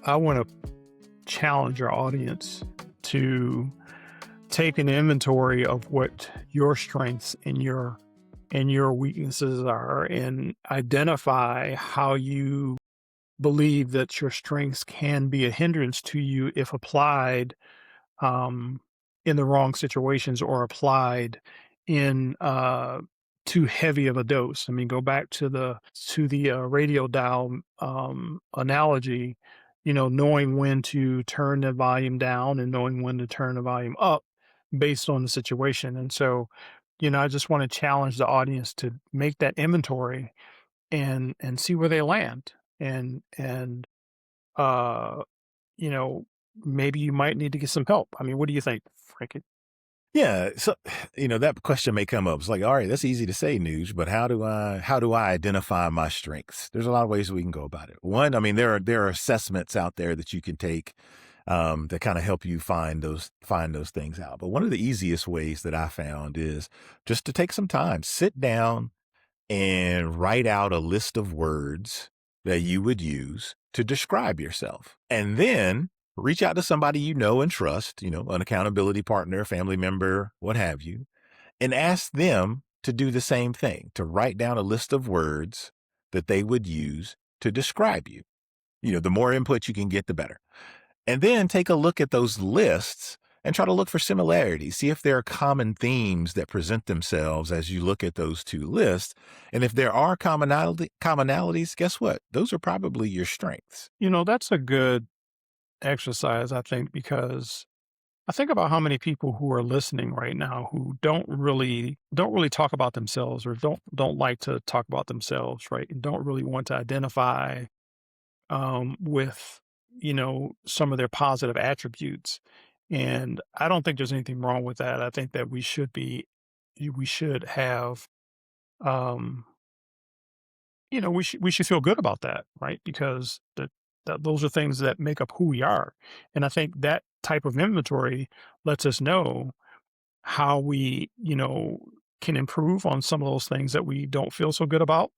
I want to challenge our audience to take an inventory of what your strengths and your weaknesses are and identify how you believe that your strengths can be a hindrance to you if applied um, in the wrong situations or applied in too heavy of a dose. I mean, go back to the radio dial analogy. Knowing when to turn the volume down and knowing when to turn the volume up based on the situation. And so, I just want to challenge the audience to make that inventory and see where they land. And uh you know, maybe you might need to get some help. I mean, what do you think, Frankie? Yeah. So, that question may come up. It's like, all right, that's easy to say, Nuge, but how do I identify my strengths? There's a lot of ways we can go about it. One, I mean, there are assessments out there that you can take that kind of help you find those things out. But one of the easiest ways that I found is just to take some time, sit down and write out a list of words that you would use to describe yourself. And then reach out to somebody you know and trust, an accountability partner, family member, what have you, and ask them to do the same thing, to write down a list of words that they would use to describe you. The more input you can get, the better. And then take a look at those lists and try to look for similarities. See if there are common themes that present themselves as you look at those two lists. And if there are commonalities, guess what? Those are probably your strengths. That's a good exercise, I think, because I think about how many people who are listening right now who don't really talk about themselves or don't like to talk about themselves, right? And don't really want to identify with some of their positive attributes. And I don't think there's anything wrong with that. I think that we should have um we should feel good about that, right? Because that those are things that make up who we are. And I think that type of inventory lets us know how we, can improve on some of those things that we don't feel so good about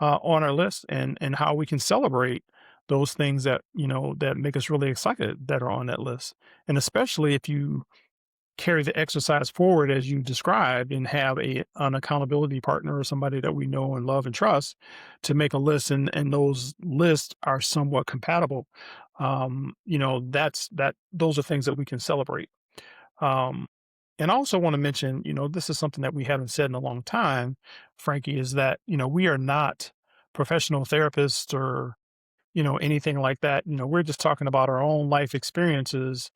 on our list, and how we can celebrate those things that, that make us really excited that are on that list. And especially if you carry the exercise forward as you described and have an accountability partner or somebody that we know and love and trust to make a list, and those lists are somewhat compatible. Those are things that we can celebrate. um, and I also want to mention, this is something that we haven't said in a long time, Frankie, is that, we are not professional therapists or, anything like that. We're just talking about our own life experiences,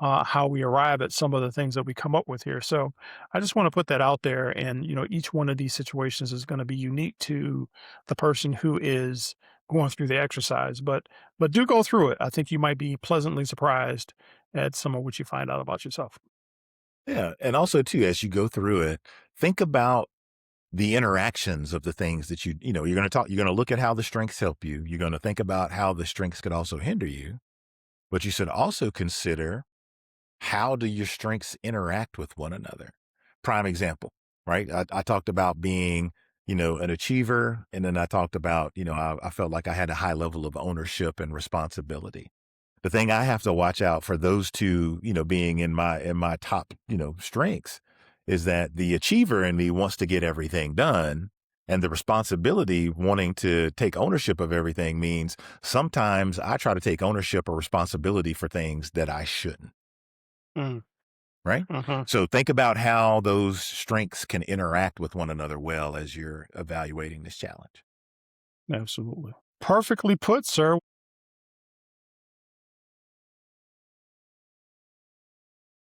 how we arrive at some of the things that we come up with here. So I just want to put that out there. And, each one of these situations is going to be unique to the person who is going through the exercise, but do go through it. I think you might be pleasantly surprised at some of what you find out about yourself. Yeah. And also, too, as you go through it, think about the interactions of the things that you're going to look at how the strengths help you. You're going to think about how the strengths could also hinder you, but you should also consider, how do your strengths interact with one another? Prime example, right? I talked about being, an achiever. And then I talked about, I felt like I had a high level of ownership and responsibility. The thing I have to watch out for those two, being in my top, strengths, is that the achiever in me wants to get everything done. And the responsibility, wanting to take ownership of everything, means sometimes I try to take ownership or responsibility for things that I shouldn't. Mm, Right? mhm. So think about how those strengths can interact with one another well as you're evaluating this challenge. Absolutely. Perfectly put, sir.